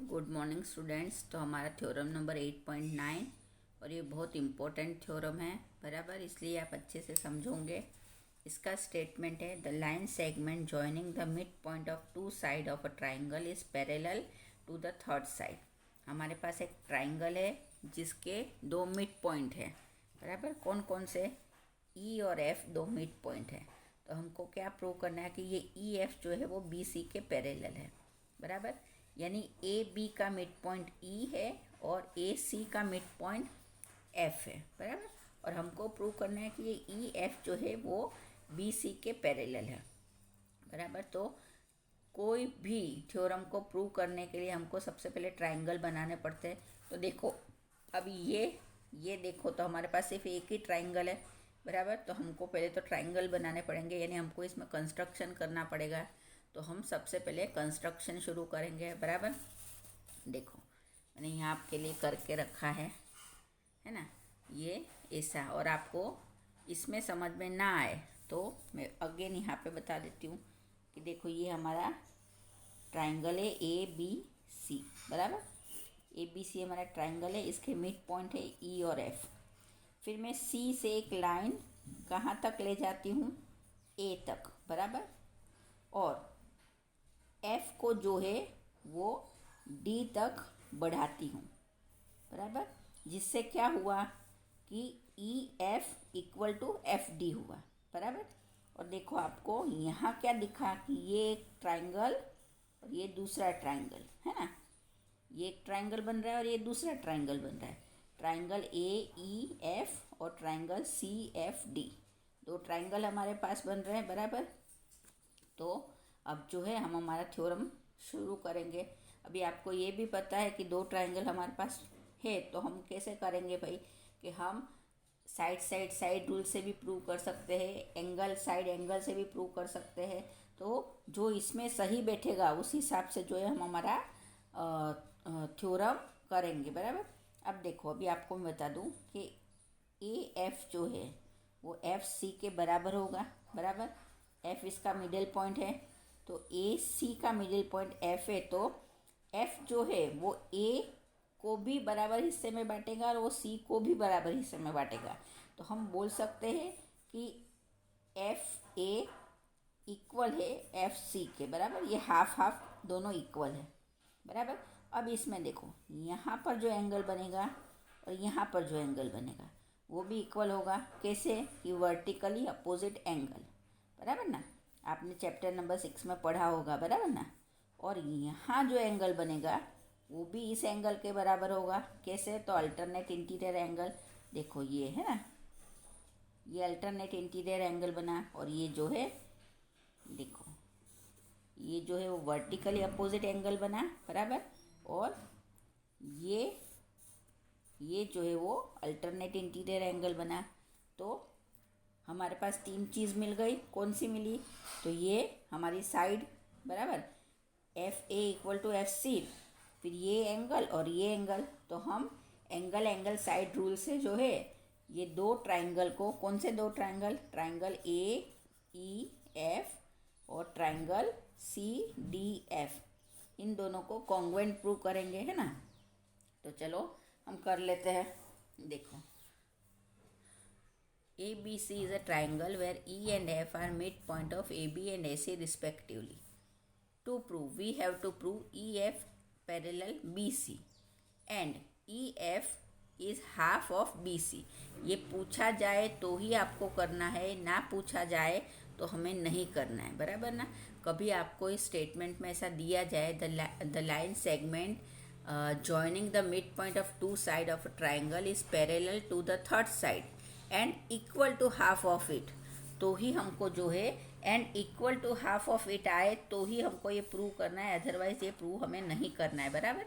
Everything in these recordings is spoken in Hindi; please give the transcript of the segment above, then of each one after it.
Good morning students. तो हमारा थ्योरम नंबर 8.9 और ये बहुत इम्पोर्टेंट थ्योरम है बराबर, इसलिए आप अच्छे से समझोगे। इसका स्टेटमेंट है the line segment joining the mid point of two side of a triangle is parallel to the third side. हमारे पास एक ट्राइंगल है जिसके दो मिड पॉइंट है बराबर। कौन कौन से? ई और एफ दो मिड पॉइंट है। तो हमको क्या प्रूव करना है कि ये ई एफ जो है वो बी सी के पैरेलल है बराबर। यानी ए बी का मिड पॉइंट ई है और ए सी का मिड पॉइंट एफ है बराबर। और हमको प्रूव करना है कि ये ई एफ जो है वो बी सी के पैरेलल है बराबर। तो कोई भी थ्योरम को प्रूव करने के लिए हमको सबसे पहले ट्राइंगल बनाने पड़ते हैं। तो देखो अभी ये देखो, तो हमारे पास सिर्फ एक ही ट्राइंगल है बराबर। तो हमको पहले तो ट्राइंगल बनाने पड़ेंगे, यानी हमको इसमें कंस्ट्रक्शन करना पड़ेगा। तो हम सबसे पहले कंस्ट्रक्शन शुरू करेंगे बराबर। देखो मैंने यहाँ आपके लिए करके रखा है ना, ये ऐसा। और आपको इसमें समझ में ना आए तो मैं अगेन यहाँ पे बता देती हूँ कि देखो ये हमारा ट्राइंगल है ए बी सी बराबर। ए बी सी हमारा ट्राइंगल है, इसके मिड पॉइंट है ई और एफ। फिर मैं सी से एक लाइन कहाँ तक ले जाती हूँ? ए तक बराबर। और एफ को जो है वो डी तक बढ़ाती हूँ बराबर। जिससे क्या हुआ कि E F equal to F D हुआ बराबर। और देखो आपको यहाँ क्या दिखा कि ये एक ट्राइंगल और ये दूसरा ट्राइंगल है ना। ये एक ट्राइंगल बन रहा है और ये दूसरा ट्राइंगल बन रहा है। ट्राइंगल ए ई एफ और ट्राइंगल सी एफ डी, दो ट्राइंगल हमारे पास बन रहे हैं बराबर। तो अब जो है हम हमारा थ्योरम शुरू करेंगे। अभी आपको ये भी पता है कि दो ट्राइंगल हमारे पास है, तो हम कैसे करेंगे भाई कि हम साइड रूल से भी प्रूव कर सकते हैं, एंगल साइड एंगल से भी प्रूव कर सकते हैं। तो जो इसमें सही बैठेगा उस हिसाब से जो है हम हमारा थ्योरम करेंगे बराबर। अब देखो अभी आपको मैं बता दूं कि ए एफ जो है वो एफ सी के बराबर होगा बराबर। एफ इसका मिडिल पॉइंट है, तो ए सी का मिडिल पॉइंट एफ है। तो एफ जो है वो ए को भी बराबर हिस्से में बांटेगा और वो सी को भी बराबर हिस्से में बांटेगा। तो हम बोल सकते हैं कि एफ ए इक्वल है एफ सी के बराबर। ये हाफ हाफ दोनों इक्वल है बराबर। अब इसमें देखो यहाँ पर जो एंगल बनेगा और यहाँ पर जो एंगल बनेगा वो भी इक्वल होगा। कैसे? कि वर्टिकली अपोजिट एंगल बराबर ना। आपने चैप्टर नंबर 6 में पढ़ा होगा बराबर ना। और यहाँ जो एंगल बनेगा वो भी इस एंगल के बराबर होगा। कैसे? तो अल्टरनेट इंटीरियर एंगल, देखो ये है ना, ये अल्टरनेट इंटीरियर एंगल बना। और ये जो है देखो ये जो है वो वर्टिकली अपोजिट एंगल बना बराबर। और ये जो है वो अल्टरनेट इंटीरियर एंगल बना। तो हमारे पास तीन चीज़ मिल गई। कौन सी मिली? तो ये हमारी साइड बराबर F A equal to F C, फिर ये एंगल और ये एंगल। तो हम एंगल साइड रूल से जो है ये दो ट्राइंगल को, कौन से दो triangle? Triangle A E F और ट्राइंगल सी डी एफ, इन दोनों को कॉन्ग्रुएंट प्रूव करेंगे है ना। तो चलो हम कर लेते हैं। देखो ABC is a triangle where E and F are midpoint of AB and AC respectively. To prove, we have to prove EF parallel BC and EF is half of BC. ये पूछा जाए तो ही आपको करना है, ना पूछा जाए तो हमें नहीं करना है बराबर ना। कभी आपको इस स्टेटमेंट में ऐसा दिया जाए the line segment joining the midpoint of two side of a triangle is parallel to the third side and equal to half of it, तो ही हमको जो है and equal to half of it आए तो ही हमको ये प्रूव करना है, अदरवाइज ये प्रूव हमें नहीं करना है बराबर।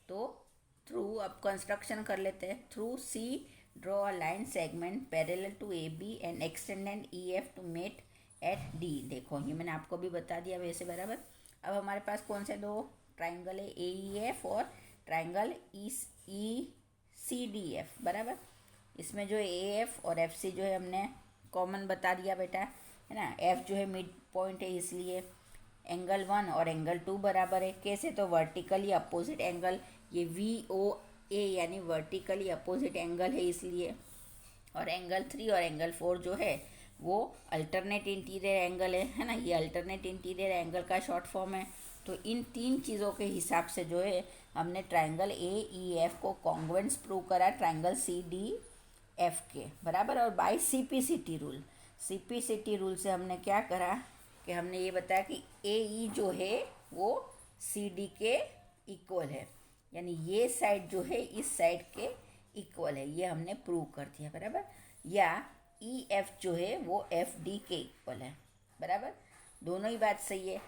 तो थ्रू अब कंस्ट्रक्शन कर लेते हैं। Through C draw a line segment parallel to A B and extend E F to meet at D. देखो ये मैंने आपको भी बता दिया वैसे बराबर। अब हमारे पास कौन से दो ट्राइंगल है? ए ई एफ और triangle E C D F बराबर। इसमें जो ए एफ और एफ सी जो है हमने कॉमन बता दिया बेटा है ना। एफ जो है मिड पॉइंट है इसलिए एंगल 1 और एंगल 2 बराबर है। कैसे? तो वर्टिकली अपोजिट एंगल, ये VOA यानी वर्टिकली अपोजिट एंगल है इसलिए। और एंगल 3 और एंगल 4 जो है वो अल्टरनेट इंटीरियर एंगल है ना, ये अल्टरनेट इंटीरियर एंगल का शॉर्ट फॉर्म है। तो इन तीन चीज़ों के हिसाब से जो है हमने ट्राइंगल AEF को कॉन्ग्रुएंस प्रूव करा ट्राइंगल CDF के, बराबर। और by CPCT rule, CPCT rule से हमने क्या करा कि हमने ये बताया कि AE जो है वो CD के इक्वल है, यानी ये साइड जो है इस साइड के इक्वल है, ये हमने प्रूव कर दिया, बराबर। या EF जो है वो FD के इक्वल है, बराबर। दोनों ही बात सही है।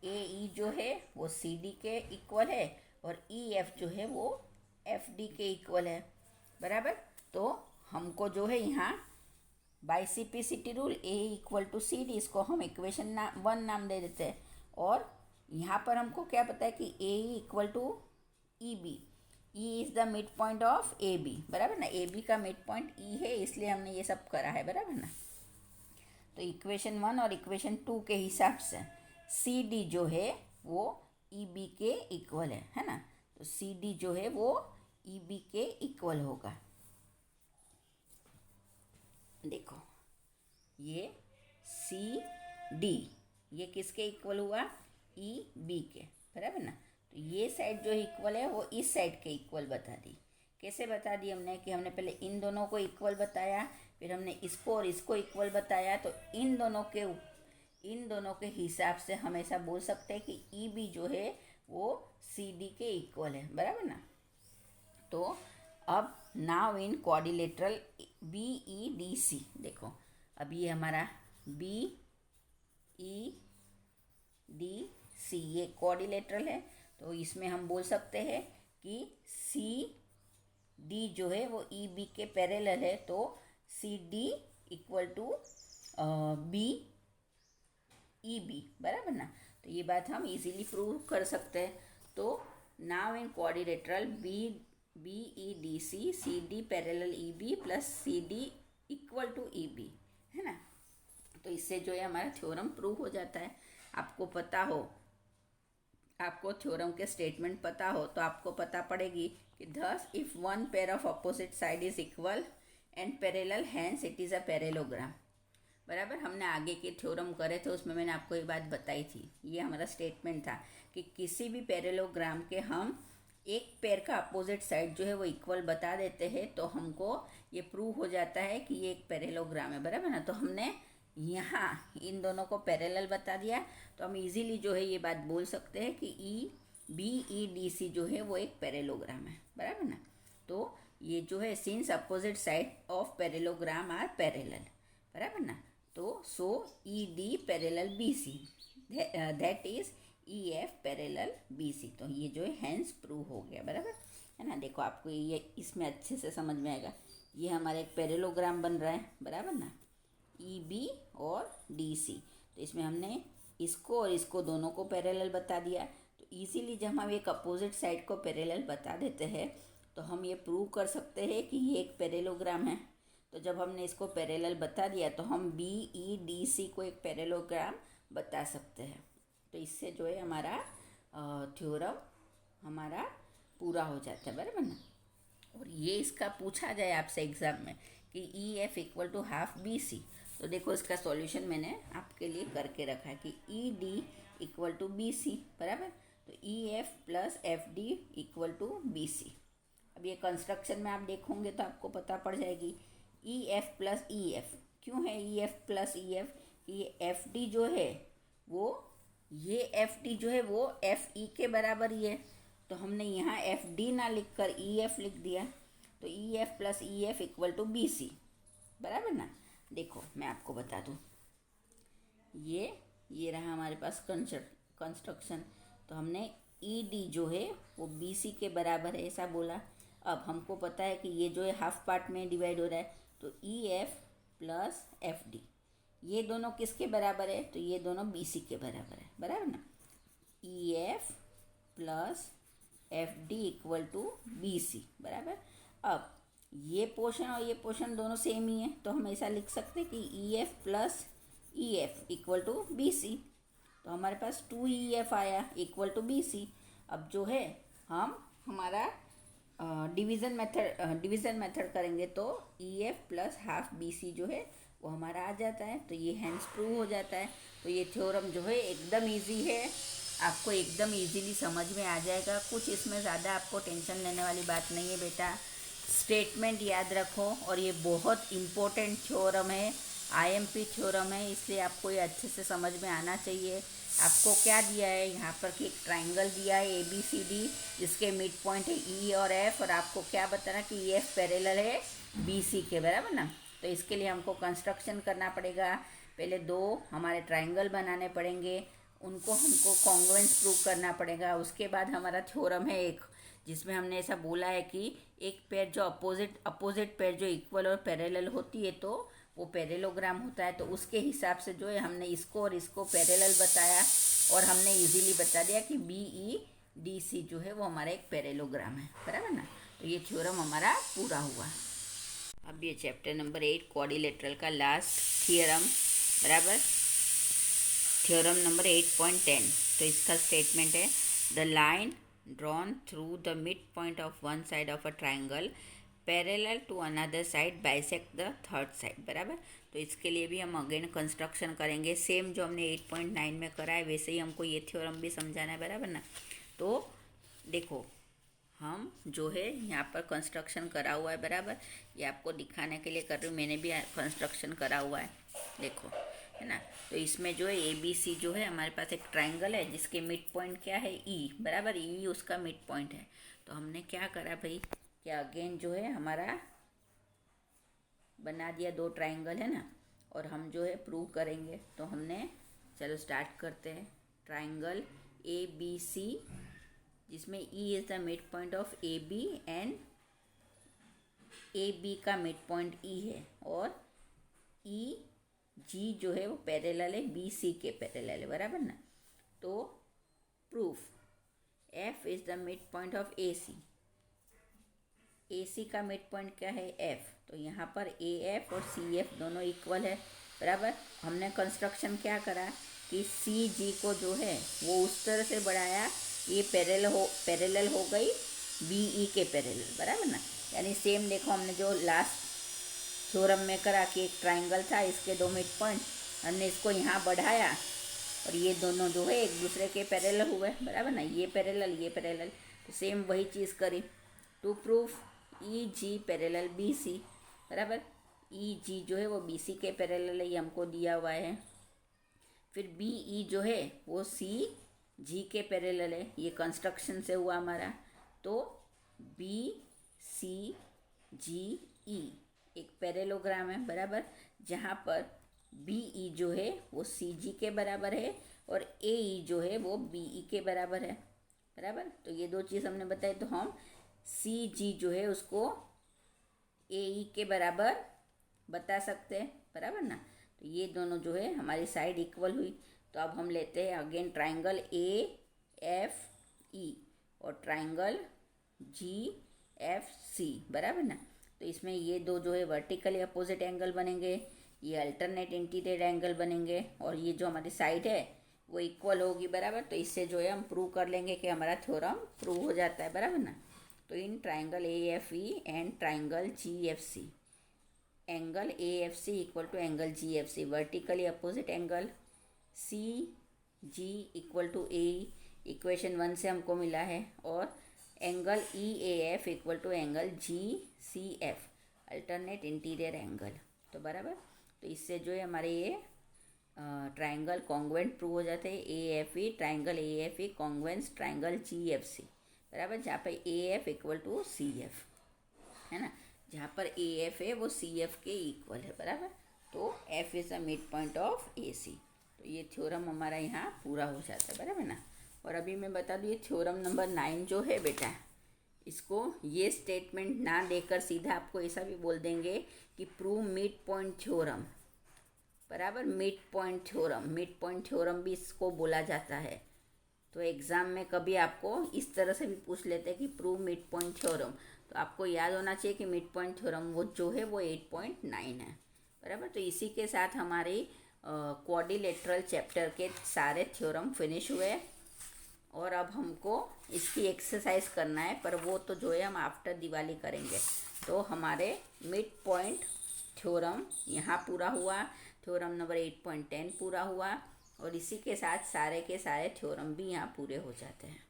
AE जो है वो CD के इक्वल है और EF जो है वो FD के इक्वल है, बराबर। तो हमको जो है यहाँ by CPCT rule A equal to CD, इसको हम इक्वेशन 1 नाम दे देते हैं। और यहाँ पर हमको क्या पता है कि AE equal to EB, E is the mid point of AB, बराबर ना। AB का मिड पॉइंट E है, इसलिए हमने ये सब करा है, बराबर ना। तो इक्वेशन 1 और इक्वेशन 2 के हिसाब से CD जो है वो EB के इक्वल है ना। तो CD जो है वो EB के इक्वल होगा। देखो ये CD ये किसके इक्वल हुआ? EB के, बराबर ना। तो ये साइड जो इक्वल है वो इस साइड के इक्वल बता दी। कैसे बता दी हमने कि हमने पहले इन दोनों को इक्वल बताया, फिर हमने इसको और इसको इक्वल बताया। तो इन दोनों के हिसाब से हम ऐसा बोल सकते हैं कि EB जो है वो CD के इक्वल है, बराबर ना। तो अब नाउ इन क्वाड्रिलेटरल BEDC, देखो अब ये हमारा BEDC ये क्वाड्रिलेटरल है। तो इसमें हम बोल सकते हैं कि CD जो है वो EB के पैरेलल है, तो CD इक्वल टू BEB, बराबर ना। तो ये बात हम इजीली प्रूव कर सकते हैं। तो now in quadrilateral BEDC CD parallel EB plus CD equal to EB, है ना। तो इससे जो है हमारा थ्योरम प्रूव हो जाता है। आपको पता हो, आपको थ्योरम के स्टेटमेंट पता हो तो आपको पता पड़ेगी कि thus if one pair of opposite side is equal and parallel hence it is a parallelogram, बराबर। हमने आगे के थ्योरम करे थे उसमें मैंने आपको ये बात बताई थी। ये हमारा स्टेटमेंट था कि किसी भी पैरेललोग्राम के हम एक पेयर का अपोजिट साइड जो है वो इक्वल बता देते हैं तो हमको ये प्रूव हो जाता है कि ये एक पैरेललोग्राम है, बराबर ना। तो हमने यहाँ इन दोनों को पैरेलल बता दिया, तो हम इजीली जो है ये बात बोल सकते हैं कि BEDC जो है वो एक पैरेललोग्राम है, बराबर ना। तो ये जो है since opposite side of parallelogram are parallel, बराबर ना। तो so ED parallel BC, that is EF parallel BC। तो ये जो है हैंस प्रूव हो गया, बराबर है ना। देखो आपको ये इसमें अच्छे से समझ में आएगा। ये हमारा एक पैरेललोग्राम बन रहा है, बराबर ना, EB और DC। तो इसमें हमने इसको और इसको दोनों को पैरेलल बता दिया। तो इजीली जब हम एक अपोजिट साइड को पैरेलल बता देते हैं तो हम ये प्रूव कर सकते हैं कि ये एक पैरेललोग्राम है। तो जब हमने इसको पैरेलल बता दिया तो हम BEDC को एक पैरेललोग्राम बता सकते हैं। तो इससे जो है हमारा थ्योरम हमारा पूरा हो जाता है, बराबर ना। और ये इसका पूछा जाए आपसे एग्ज़ाम में कि EF equal to half BC, तो देखो इसका सॉल्यूशन मैंने आपके लिए करके रखा है कि ED इक्वल टू BC, बराबर। तो EF plus FD equal to BC। अब ये कंस्ट्रक्शन में आप देखोगे तो आपको पता पड़ जाएगी EF प्लस EF। क्यों है EF प्लस EF? ये FD जो है वो ये FD जो है वो FE के बराबर ही है। तो हमने यहाँ FD ना लिख कर EF लिख दिया। तो EF plus EF equal to BC, बराबर ना। देखो मैं आपको बता दूँ, ये रहा हमारे पास कंस्ट्रक्शन। तो हमने ED जो है वो BC के बराबर है ऐसा बोला। अब हमको पता है कि ये जो है हाफ पार्ट में डिवाइड हो रहा है, तो EF प्लस FD ये दोनों किसके बराबर है? तो ये दोनों BC के बराबर है, बराबर ना। EF plus FD equal to BC, बराबर। अब ये पोर्शन और ये पोर्शन दोनों सेम ही है, तो हम ऐसा लिख सकते हैं कि EF plus EF equal to BC। तो हमारे पास 2EF आया इक्वल टू BC। अब जो है हम हमारा डिवीज़न मेथड करेंगे तो EF प्लस हाफ BC जो है वो हमारा आ जाता है। तो ये हैंड्स प्रूव हो जाता है। तो ये थ्योरम जो है एकदम इजी है, आपको एकदम इजीली समझ में आ जाएगा। कुछ इसमें ज़्यादा आपको टेंशन लेने वाली बात नहीं है बेटा। स्टेटमेंट याद रखो, और ये बहुत इम्पोर्टेंट थ्योरम है, IMP थ्योरम है, इसलिए आपको ये अच्छे से समझ में आना चाहिए। आपको क्या दिया है यहाँ पर कि एक ट्राइंगल दिया है ABCD, जिसके मिड पॉइंट है E और F, और आपको क्या बताना कि EF पैरेलल है BC के, बराबर ना। तो इसके लिए हमको कंस्ट्रक्शन करना पड़ेगा। पहले दो हमारे ट्राइंगल बनाने पड़ेंगे, उनको हमको कॉन्ग्रुएंस प्रूव करना पड़ेगा। उसके बाद हमारा थ्योरम है एक, जिसमें हमने ऐसा बोला है कि एक पेयर जो अपोजिट पेयर जो इक्वल और पैरेलल होती है तो वो पैरेलोग्राम होता है। तो उसके हिसाब से जो है हमने इसको और इसको पैरेलल बताया, और हमने इजीली बता दिया कि BEDC जो है वो हमारा एक पैरेलोग्राम है, बराबर ना। तो ये थ्योरम हमारा पूरा हुआ। अब ये चैप्टर नंबर 8 क्वाड्रिलेटरल का लास्ट थ्योरम, बराबर, थ्योरम नंबर 8.10। तो इसका स्टेटमेंट है the line drawn through the mid point of one side of a triangle parallel to another side bisect the third side, बराबर। तो इसके लिए भी हम अगेन कंस्ट्रक्शन करेंगे, सेम जो हमने 8.9 में करा है वैसे ही हमको ये थ्योरम भी समझाना है, बराबर ना। तो देखो हम जो है यहाँ पर कंस्ट्रक्शन करा हुआ है, बराबर। ये आपको दिखाने के लिए कर रही हूँ, मैंने भी कंस्ट्रक्शन करा हुआ है, देखो, है ना। तो इसमें जो है ABC जो है हमारे पास एक ट्राइंगल है जिसके मिड पॉइंट क्या है E, बराबर। E उसका मिड पॉइंट है। तो हमने क्या करा भाई कि अगेन जो है हमारा बना दिया दो ट्राइंगल, है ना, और हम जो है प्रूव करेंगे। तो हमने, चलो स्टार्ट करते हैं। ट्राइंगल ABC जिसमें E is the mid point of AB and AB का मिड पॉइंट E है, और EG जो है वो पैरेलल है BC के पैरेलल है, बराबर ना। तो proof F is the mid point of AC का मिड पॉइंट क्या है F। तो यहाँ पर AF और CF दोनों इक्वल है, बराबर। हमने कंस्ट्रक्शन क्या करा कि CG को जो है वो उस तरह से बढ़ाया, ये पैरेलल हो गई BE के पैरेलल, बराबर ना। यानी सेम देखो हमने जो लास्ट थ्योरम में करा कि एक ट्राइंगल था, इसके दो मिड पॉइंट, हमने इसको यहाँ बढ़ाया और ये दोनों जो है एक दूसरे के पैरेलल हुए, बराबर ना। ये पैरेलल, तो सेम वही चीज़ करी to proof EG parallel BC, बराबर। EG जो है वो BC के पैरेलल है, ये हमको दिया हुआ है। फिर BE जो है वो CG के पैरेलल है, ये कंस्ट्रक्शन से हुआ हमारा। तो BCGE एक पैरेलोग्राम है, बराबर, जहाँ पर BE जो है वो CG के बराबर है और AE जो है वो BE के बराबर है, बराबर। तो ये दो चीज़ हमने बताई। तो हम CG जो है उसको AE के बराबर बता सकते हैं, बराबर ना। तो ये दोनों जो है हमारी साइड इक्वल हुई। तो अब हम लेते हैं अगेन ट्राइंगल AFE और ट्राइंगल GFC, बराबर ना। तो इसमें ये दो जो है वर्टिकली अपोजिट एंगल बनेंगे, ये अल्टरनेट इंटीरियर एंगल बनेंगे, और ये जो हमारी साइड है वो इक्वल होगी, बराबर। तो इससे जो है हम प्रूव कर लेंगे कि हमारा थ्योरम प्रूव हो जाता है, बराबर ना। तो in triangle AFE and triangle GFC, angle AFC equal to angle GFC, vertically opposite angle, CG equal to AE, equation 1 से हमको मिला है, और angle EAF equal to angle GCF, alternate interior angle. तो बराबर, तो इससे जो है हमारे ये ट्राइंगल कॉन्ग्रुएंट प्रूव हो जाते हैं। AFE triangle AFE congruence triangle GFC, बराबर, जहाँ पर AF इक्वल टू CF, है ना। जहाँ पर AF है वो CF के इक्वल है, बराबर। तो F is the mid point of AC। तो ये थ्योरम हमारा यहाँ पूरा हो जाता है, बराबर ना। और अभी मैं बता दूँ ये थ्योरम नंबर 9 जो है बेटा, इसको ये स्टेटमेंट ना देकर सीधा आपको ऐसा भी बोल देंगे कि प्रूव मिड पॉइंट थ्योरम, बराबर। मिड पॉइंट थ्योरम भी इसको बोला जाता है। तो एग्ज़ाम में कभी आपको इस तरह से भी पूछ लेते हैं कि प्रूव मिड पॉइंट थ्योरम, तो आपको याद होना चाहिए कि मिड पॉइंट थ्योरम वो जो है वो 8.9 है, बराबर। तो इसी के साथ हमारी क्वाड्रिलेटरल चैप्टर के सारे थ्योरम फिनिश हुए और अब हमको इसकी एक्सरसाइज करना है, पर वो तो जो है हम आफ्टर दिवाली करेंगे। तो हमारे मिड पॉइंट थ्योरम यहाँ पूरा हुआ, थ्योरम नंबर 8.10 पूरा हुआ और इसी के साथ सारे के सारे थ्योरम भी यहाँ पूरे हो जाते हैं।